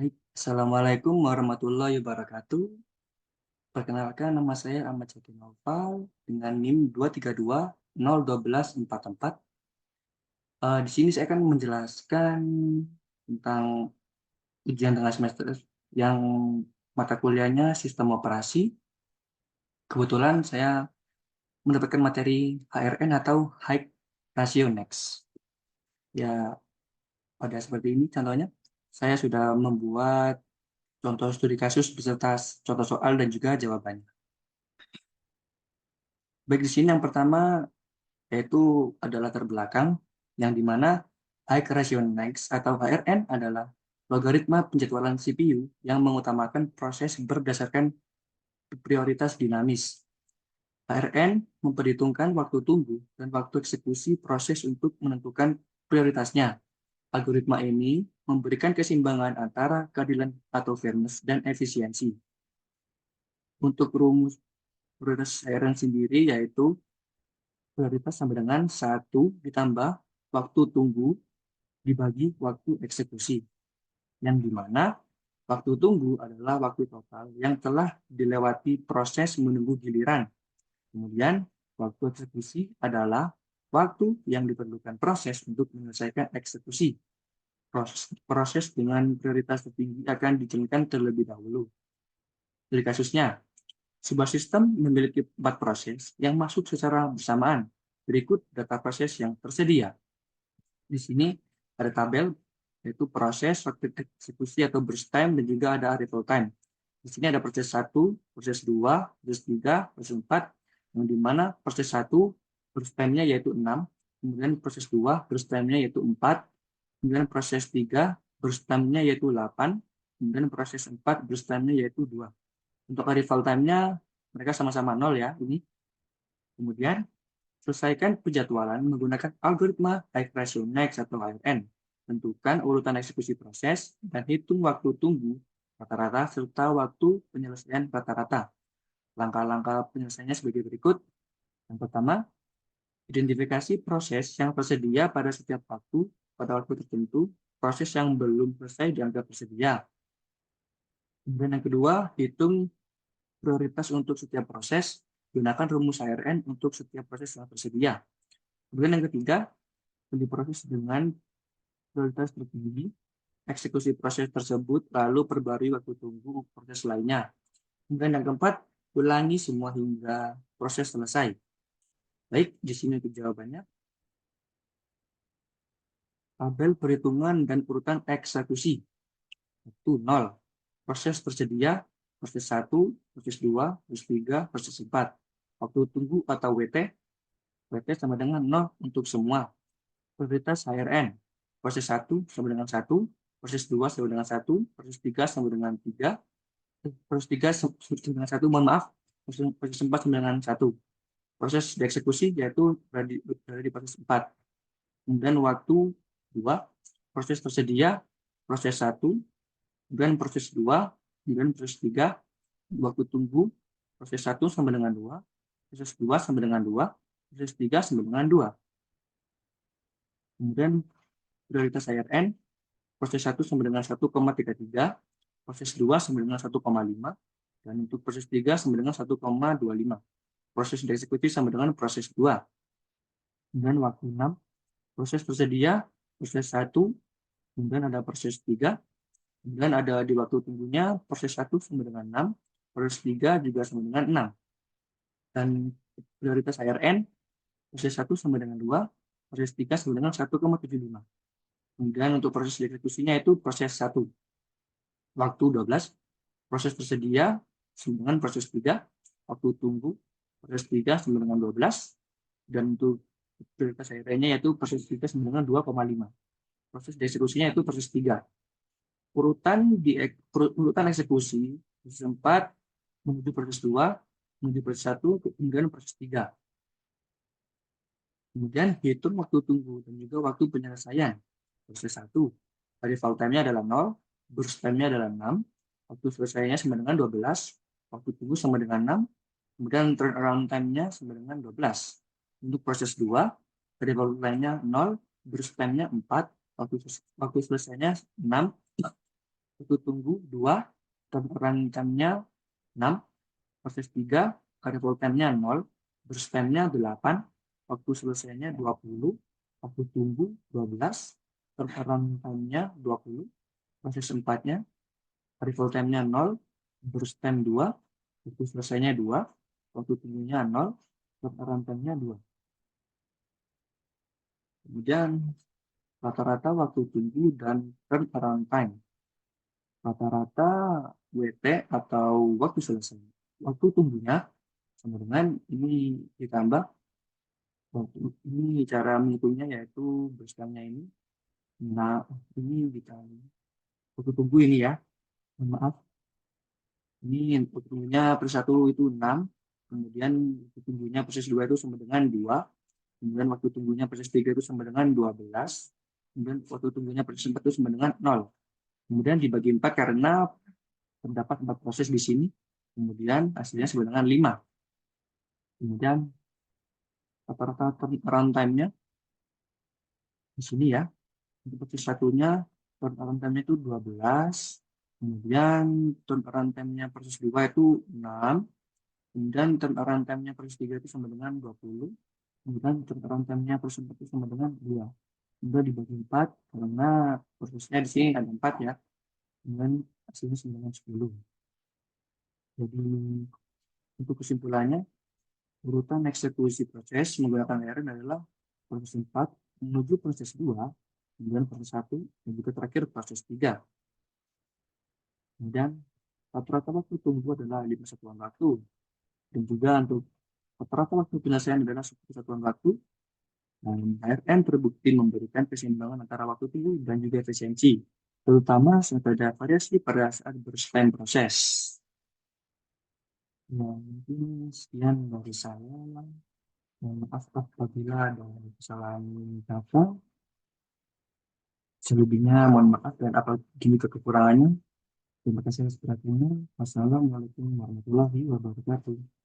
Baik, Assalamualaikum warahmatullahi wabarakatuh. Perkenalkan, nama saya Ahmad Zaki Naufal dengan NIM 232012444. Di sini saya akan menjelaskan tentang ujian tengah semester yang mata kuliahnya sistem operasi. Kebetulan saya mendapatkan materi HRN atau High Ratio Next. Ya, pada seperti ini contohnya, saya sudah membuat contoh studi kasus beserta contoh soal dan juga jawabannya. Baik, di sini yang pertama yaitu adalah latar belakang, yang dimana high ratio next atau HRN adalah logaritma penjadwalan CPU yang mengutamakan proses berdasarkan prioritas dinamis. HRN memperhitungkan waktu tunggu dan waktu eksekusi proses untuk menentukan prioritasnya. Algoritma ini memberikan keseimbangan antara keadilan atau fairness dan efisiensi. Untuk rumus prioritas HRN sendiri yaitu prioritas sama dengan 1 ditambah waktu tunggu dibagi waktu eksekusi, yang dimana waktu tunggu adalah waktu total yang telah dilewati proses menunggu giliran. Kemudian waktu eksekusi adalah waktu yang diperlukan proses untuk menyelesaikan eksekusi. Proses dengan prioritas tertinggi akan dijalankan terlebih dahulu. Dari kasusnya, sebuah sistem memiliki 4 proses yang masuk secara bersamaan. Berikut data proses yang tersedia. Di sini ada tabel, yaitu proses, waktu eksekusi atau burst time, dan juga ada arrival time. Di sini ada proses 1, proses 2, proses 3, proses 4, yang dimana proses 1 burst time-nya yaitu 6, kemudian proses 2 burst time-nya yaitu 4, kemudian proses 3 burst time-nya yaitu 8, kemudian proses 4 burst time-nya yaitu 2. Untuk arrival time-nya mereka sama-sama 0 ya, ini. Kemudian selesaikan penjadwalan menggunakan algoritma high ratio next atau HRN. Tentukan urutan eksekusi proses dan hitung waktu tunggu rata-rata serta waktu penyelesaian rata-rata. Langkah-langkah penyelesaiannya sebagai berikut. Yang pertama, identifikasi proses yang tersedia pada setiap waktu pada waktu tertentu, proses yang belum selesai dianggap tersedia. Kemudian yang kedua, hitung prioritas untuk setiap proses, gunakan rumus HRN untuk setiap proses yang tersedia. Kemudian yang ketiga, diproses dengan prioritas tertinggi, eksekusi proses tersebut, lalu perbarui waktu tunggu proses lainnya. Kemudian yang keempat, ulangi semua hingga proses selesai. Baik, di sini untuk jawabannya. Tabel perhitungan dan urutan eksekusi. 0. Proses tersedia, proses 1, proses 2, proses 3, proses 4. Waktu tunggu atau WT sama dengan 0 untuk semua. Prioritas HRN. Proses 1 sama dengan 1, proses 2 sama dengan 1, proses 3 sama dengan 3, proses 3 sama dengan 1, mohon maaf, proses 4 sama dengan 1. Proses dieksekusi yaitu berada di proses 4. Kemudian waktu 2, proses tersedia, proses 1, kemudian proses 2, kemudian proses 3, waktu tunggu, proses 1 sama dengan 2, proses 2 sama dengan 2, proses 3 sama dengan 2. Kemudian prioritas HRN, proses 1 sama dengan 1,33, proses 2 sama dengan 1,5, dan untuk proses 3 sama dengan 1,25. Proses dieksekusi sama dengan proses 2. Kemudian waktu 6, proses tersedia, proses 1, kemudian ada proses 3, kemudian ada di waktu tunggunya proses 1 sama dengan 6, proses 3 juga sama dengan 6. Dan prioritas HRN, proses 1 sama dengan 2, proses 3 sama dengan 1,75. Kemudian untuk proses dieksekusinya itu proses 1. Waktu 12, proses tersedia sama dengan proses 3, waktu tunggu proses 3 sama dengan 12, dan untuk prioritas HRN-nya yaitu proses 3 sama dengan 2,5. Proses dieksekusinya itu proses 3. Urutan eksekusi proses 4 menuju proses 2, menuju proses 1, kemudian proses 3. Kemudian hitung waktu tunggu dan juga waktu penyelesaian. Proses 1, arrival time-nya adalah 0, burst time-nya adalah 6, waktu selesainya sama dengan 12, waktu tunggu sama dengan 6, kemudian turnaround time-nya sama dengan 12. Untuk proses 2, arrival time-nya 0, burst time-nya 4, waktu selesainya 6, waktu tunggu 2, turnaround time-nya 6, proses 3, arrival time-nya 0, burst time-nya 8, waktu selesainya 20, waktu tunggu 12, turnaround time-nya 20, proses 4-nya, arrival time-nya 0, burst time 2, waktu selesainya 2, waktu tunggunya 0, turnaround time-nya 2. Kemudian rata-rata waktu tunggu dan turnaround time. Rata-rata WT atau waktu selesai. Waktu tunggunya sama dengan ini ditambah ini cara menghitungnya yaitu berstamnya ini. Nah, ini ditambah waktu tunggu ini ya. Maaf, ini waktu tunggunya per 1 itu 6, kemudian waktu tunggunya proses 2 itu sama dengan 2, kemudian waktu tunggunya proses 3 itu sama dengan 12, kemudian waktu tunggunya proses 4 itu sama dengan 0. Kemudian dibagi 4 karena terdapat 4 proses di sini, kemudian hasilnya sama dengan 5. Kemudian rata-rata runtime-nya di sini ya. Untuk proses satunya turnaround time-nya itu 12, kemudian turnaround time-nya proses 2 itu 6, kemudian turnaround time-nya proses 3 itu sama dengan 20, kemudian turnaround time-nya proses 4 itu sama dengan 2. Kemudian dibagi 4 karena prosesnya di sini ada 4 ya, kemudian hasilnya sama dengan 10. Jadi untuk kesimpulannya, urutan eksekusi proses menggunakan ARN adalah proses 4 menuju proses 2, kemudian proses 1, dan juga terakhir proses 3. Kemudian rata-rata waktu tunggu adalah 5 satuan waktu. Dan juga untuk rata-rata waktu penyelesaian adalah 10 satuan waktu. Dan ARN terbukti memberikan keseimbangan antara waktu tunggu dan juga efisiensi, terutama saat ada variasi pada saat berspan proses. Ya, mungkin sekian dari saya. Maaf apabila ada kesalahan kata. Selebihnya mohon maaf dan apabila kekurangannya. Terima kasih atas perhatiannya. Wassalamualaikum warahmatullahi wabarakatuh.